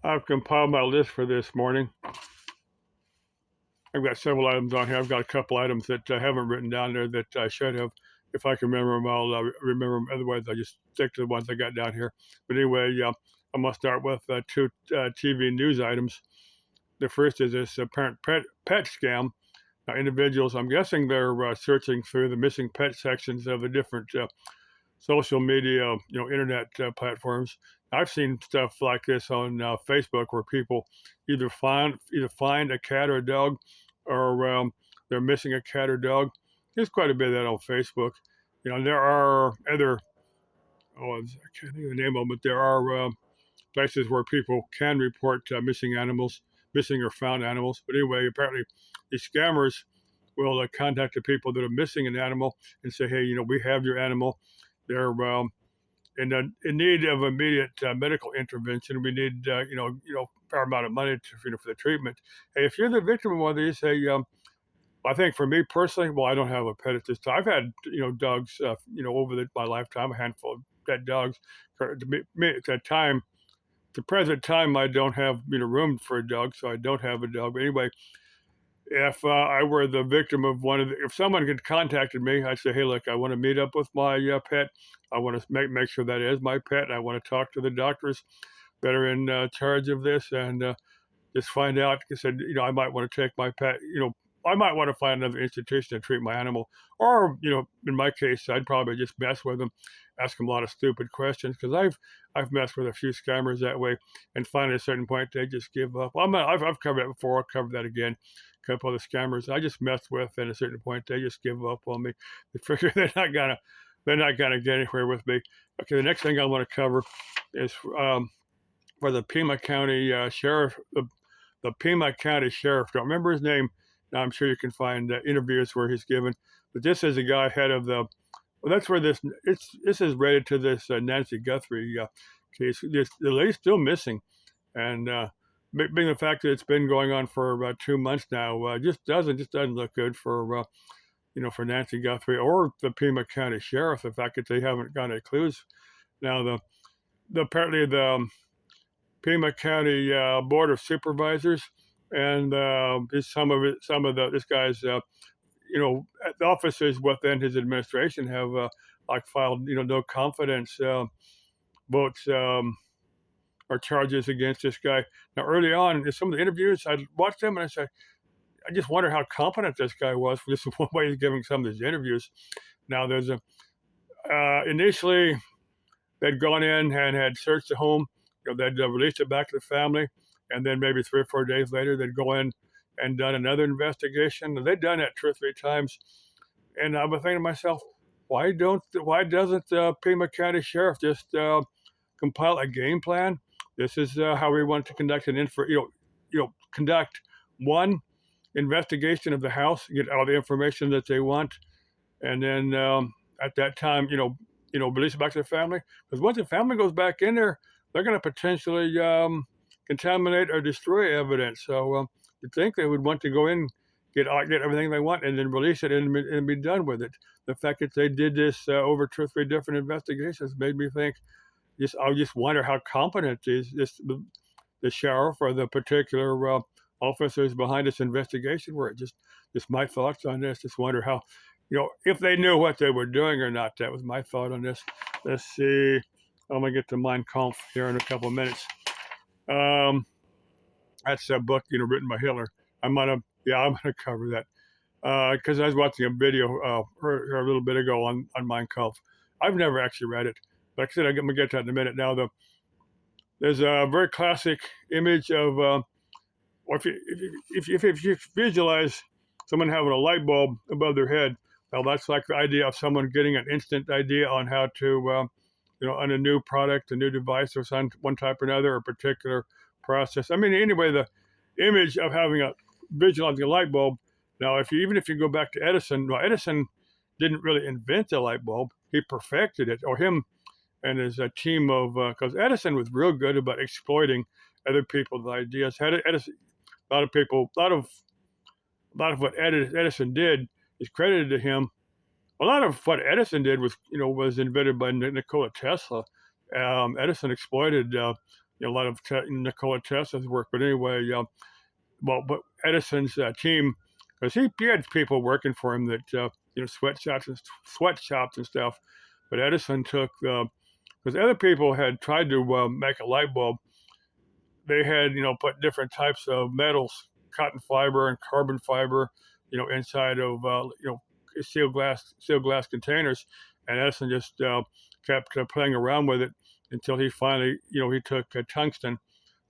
I've compiled my list for this morning. I've got several items on here. I've got a couple items that I haven't written down there that I should have. If I can remember them, I'll remember them. Otherwise, I just stick to the ones I got down here. But anyway, I'm going to start with two TV news items. The first is this apparent pet scam. Individuals, I'm guessing they're searching through the missing pet sections of the different social media, internet platforms. I've seen stuff like this on Facebook where people either find a cat or a dog, or they're missing a cat or dog. There's quite a bit of that on Facebook. There are other, I can't think of the name of them, but there are places where people can report missing or found animals. But anyway, apparently these scammers will contact the people that are missing an animal and say, hey, we have your animal. They're in need of immediate medical intervention. We need, a fair amount of money for the treatment. Hey, if you're the victim of one of these, hey, I think for me personally, well, I don't have a pet at this time. I've had, dogs, over my lifetime, a handful of pet dogs. To me, at that time, the present time, I don't have room for a dog, so I don't have a dog. But anyway, if I were the victim of if someone had contacted me, I'd say, hey, look, I want to meet up with my pet. I want to make sure that is my pet. And I want to talk to the doctors that are in charge of this and just find out. I said, I might want to take my pet. I might want to find another institution to treat my animal. Or, in my case, I'd probably just mess with them, ask them a lot of stupid questions because I've messed with a few scammers that way. And finally, at a certain point, they just give up. I've covered that before. I'll cover that again. A couple of the scammers I just messed with, and at a certain point, they just give up on me. They figure they're not gonna get anywhere with me. Okay, the next thing I want to cover is for the Pima County sheriff. The Pima County sheriff. Don't remember his name. Now, I'm sure you can find interviews where he's given. But this is a guy head of the. Well, that's where this is related to this Nancy Guthrie case. The lady's still missing, and being the fact that it's been going on for about 2 months now, just doesn't look good for for Nancy Guthrie or the Pima County sheriff. The fact that they haven't got any clues. Now apparently the Pima County Board of Supervisors and this guy's the officers within his administration have filed no confidence votes or charges against this guy. Now early on in some of the interviews, I watched them and I said, I just wonder how competent this guy was for this one way he's giving some of these interviews. Now there's initially they'd gone in and had searched the home. They'd released it back to the family, and then maybe 3 or 4 days later, they'd go in and done another investigation. They'd done that 2 or 3 times, and I was thinking to myself, why doesn't the Pima County Sheriff just compile a game plan? This is how we want to conduct conduct one investigation of the house, get all the information that they want, and then at that time, release it back to the family. Because once the family goes back in there, they're going to potentially contaminate or destroy evidence. So you'd think they would want to go in, get everything they want, and then release it and be done with it. The fact that they did this over 2 or 3 different investigations made me think. I just wonder how competent is the sheriff or the particular officers behind this investigation were. Just my thoughts on this. Just wonder how, if they knew what they were doing or not. That was my thought on this. Let's see. I'm gonna get to Mein Kampf here in a couple of minutes. That's a book, written by Hitler. I'm gonna cover that because I was watching a video a little bit ago on Mein Kampf. I've never actually read it, but like I said, I'm gonna get to that in a minute. Now, there's a very classic image of, or if you visualize someone having a light bulb above their head, well, that's like the idea of someone getting an instant idea on how to, on a new product, a new device, or one type or another, or a particular process. I mean, anyway, the image of having a visualizing a light bulb. Now, even if you go back to Edison, well, Edison didn't really invent the light bulb; he perfected it, or him and his team of. Because Edison was real good about exploiting other people's ideas. Edison, a lot of what Edison did is credited to him. A lot of what Edison did was invented by Nikola Tesla. Edison exploited a lot of Nikola Tesla's work. But anyway, but Edison's team, because he had people working for him that sweatshops and stuff. But Edison took because other people had tried to make a light bulb. They had put different types of metals, cotton fiber and carbon fiber, inside of sealed glass containers, and Edison just kept playing around with it until he finally he took tungsten,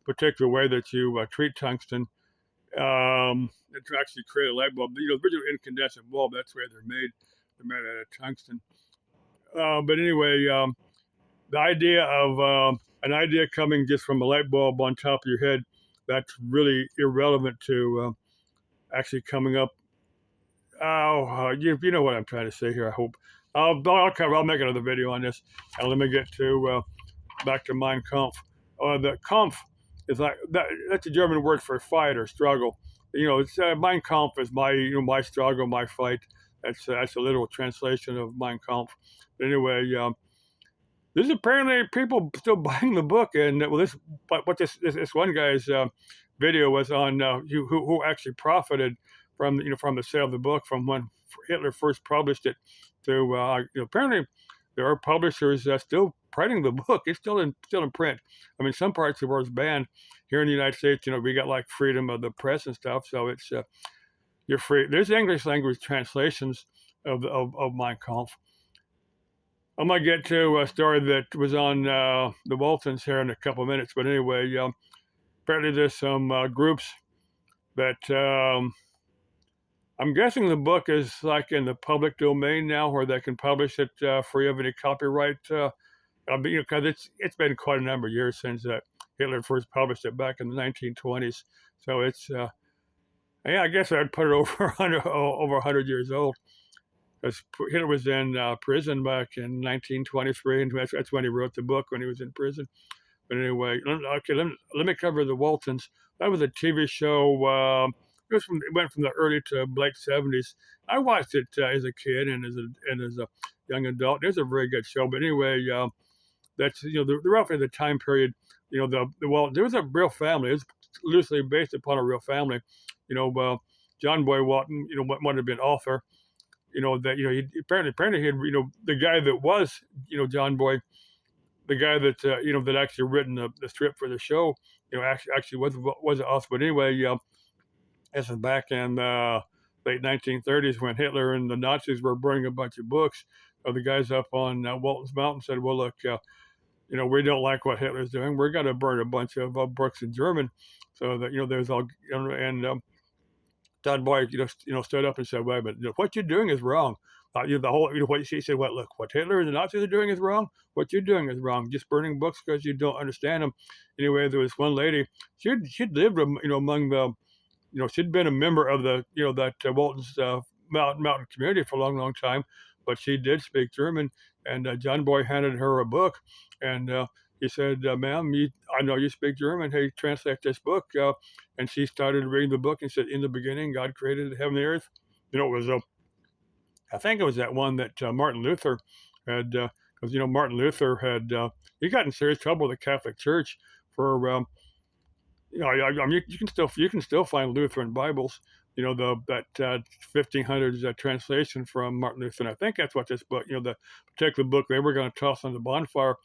particular way that you treat tungsten to actually create a light bulb. The original incandescent bulb, that's where they're made. They're made out of tungsten. But anyway, the idea of an idea coming just from a light bulb on top of your head, that's really irrelevant to actually coming up. Oh, you know what I'm trying to say here, I hope. I'll make another video on this. And let me get to back to Mein Kampf. The Kampf is like that's a German word for fight or struggle. It's Mein Kampf is my struggle, my fight. That's a literal translation of Mein Kampf. But anyway, there's apparently people still buying the book, and this one guy's video was on who actually profited from from the sale of the book from when Hitler first published it to apparently there are publishers still printing the book. It's still in print. I mean, some parts of the world's banned. Here in the United States, we got like freedom of the press and stuff, so it's you're free. There's English language translations of Mein Kampf. I'm gonna get to a story that was on the Waltons here in a couple of minutes, but anyway, apparently there's some groups that I'm guessing the book is like in the public domain now, where they can publish it free of any copyright. Because it's been quite a number of years since Hitler first published it back in the 1920s, so it's I guess I'd put it over over 100 years old. Because Hitler was in prison back in 1923, and that's when he wrote the book, when he was in prison. But anyway, okay, let me cover the Waltons. That was a TV show. It went from the early to late 70s. I watched it as a kid and as a young adult. It was a very good show. But anyway, that's roughly the time period. There was a real family. It was loosely based upon a real family. John Boy Walton, might have been author. That he apparently had the guy that was John Boy, the guy that that actually written the script for the show, actually was an author. But anyway, this is back in late 1930s when Hitler and the Nazis were burning a bunch of books. The guys up on Walton's Mountain said, "Well, look, we don't like what Hitler's doing. We're going to burn a bunch of books in German." So that there's all and John Boy, stood up and said, "Wait a minute, what you're doing is wrong." The whole, what she said, "What? Look, what Hitler and the Nazis are doing is wrong. What you're doing is wrong. Just burning books because you don't understand them." Anyway, there was one lady. She'd lived, among the, she'd been a member of the, that Walton's mountain community for a long, long time, but she did speak German. And John Boy handed her a book, and he said, "Ma'am, I know you speak German. Hey, translate this book." And she started reading the book and said, "In the beginning, God created the heaven and the earth." It was I think it was that one that Martin Luther had, because Martin Luther had he got in serious trouble with the Catholic Church for I mean you can still find Lutheran Bibles. That 1500s translation from Martin Luther. And I think that's what this book, the particular book they were going to toss on the bonfire,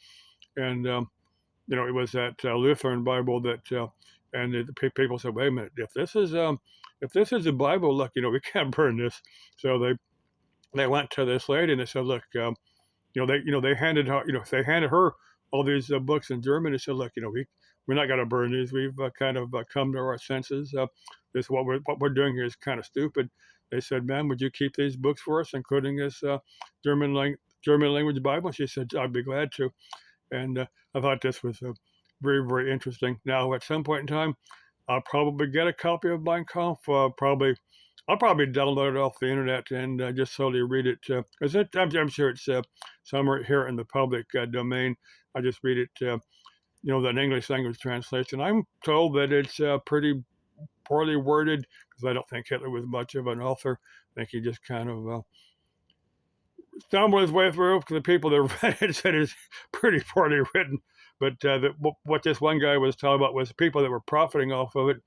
and it was that Lutheran Bible that, and the people said, "Wait a minute, if this is the Bible, look, we can't burn this." So they went to this lady and they said, "Look, they handed her all these books in German. They said, "Look, we're not going to burn these. We've kind of come to our senses. This what we're doing here is kind of stupid." They said, "Ma'am, would you keep these books for us, including this German language Bible?" She said, "I'd be glad to." And I thought this was very, very interesting. Now, at some point in time, I'll probably get a copy of Mein Kampf. I'll probably download it off the internet and just slowly read it. Because I'm sure it's somewhere here in the public domain. I just read it, the English language translation. I'm told that it's pretty poorly worded because I don't think Hitler was much of an author. I think he just kind of stumbled his way through, because the people that read it said it's pretty poorly written. But what this one guy was talking about was people that were profiting off of it.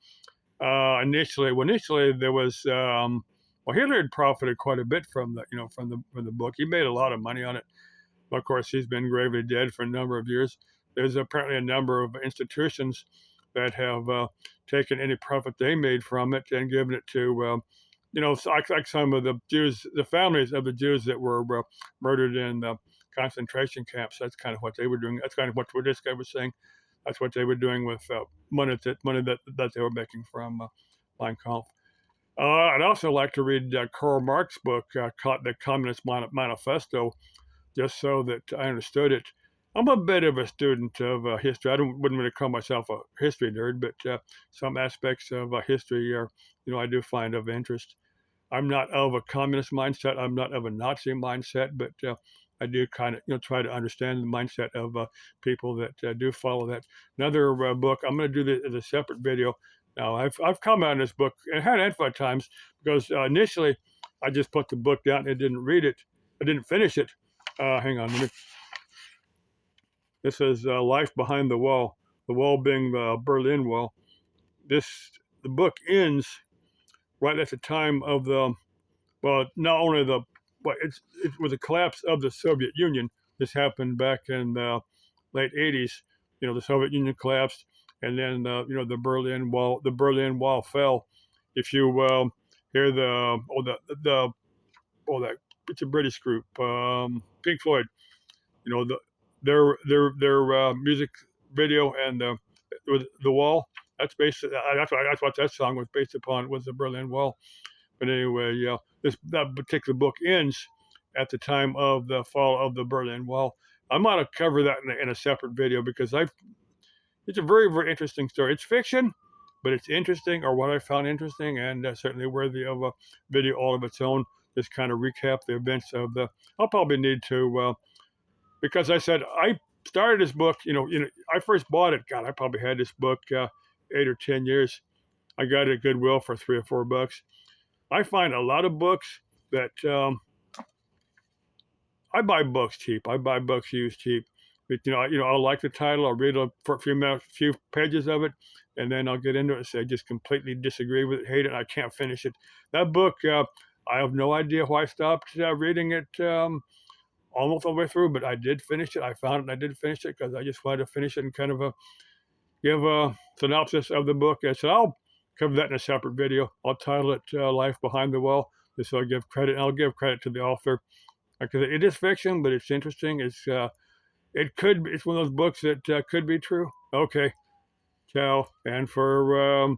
Initially, there was well, Hitler had profited quite a bit from the book. He made a lot of money on it. Of course, he's been gravely dead for a number of years. There's apparently a number of institutions that have taken any profit they made from it and given it to like some of the Jews, the families of the Jews that were murdered in the concentration camps. That's kind of what they were doing. That's kind of what this guy was saying. That's what they were doing with money that they were making from Mein Kampf. I'd also like to read Karl Marx's book, The Communist Manifesto, just so that I understood it. I'm a bit of a student of history. Wouldn't really call myself a history nerd, but some aspects of history are, I do find of interest. I'm not of a communist mindset. I'm not of a Nazi mindset, but I do kind of try to understand the mindset of people that do follow that. Another book. I'm going to do this as a separate video. Now I've commented on this book and had it at times because initially I just put the book down and didn't read it. I didn't finish it. Hang on, this is Life Behind the Wall. The wall being the Berlin Wall. The book ends right at the time of not only but it was a collapse of the Soviet Union. This happened back in the late 80s. The Soviet Union collapsed, and then the Berlin Wall fell. If you hear that it's a British group, Pink Floyd. Their music video and the Wall. That's that's what that song was based upon, was the Berlin Wall. But anyway, that particular book ends at the time of the fall of the Berlin Wall. I'm going to cover that in a separate video because it's a very, very interesting story. It's fiction, but it's interesting, or what I found interesting, and certainly worthy of a video all of its own. Just kind of recap the events of I'll probably need to, because I said I started this book. I first bought it. God, I probably had this book 8 or 10 years. I got it at Goodwill for $3 or $4. I find a lot of books that I buy books cheap. I buy books used cheap. But, I'll like the title. I'll read for a few pages of it, and then I'll get into it and say I just completely disagree with it, hate it, and I can't finish it. That book, I have no idea why I stopped reading it almost all the way through, but I did finish it. I found it and I did finish it because I just wanted to finish it and kind of give a synopsis of the book. And so I'll cover that in a separate video. I'll title it Life Behind the Wall, just so I give credit. And I'll give credit to the author because it is fiction, but it's interesting. It's one of those books that could be true. Okay, ciao. And for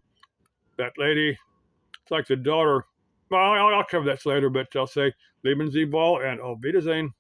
that lady, it's like the daughter. Well, I'll cover that later, but I'll say Leben Sie wohl and auf Wiedersehen.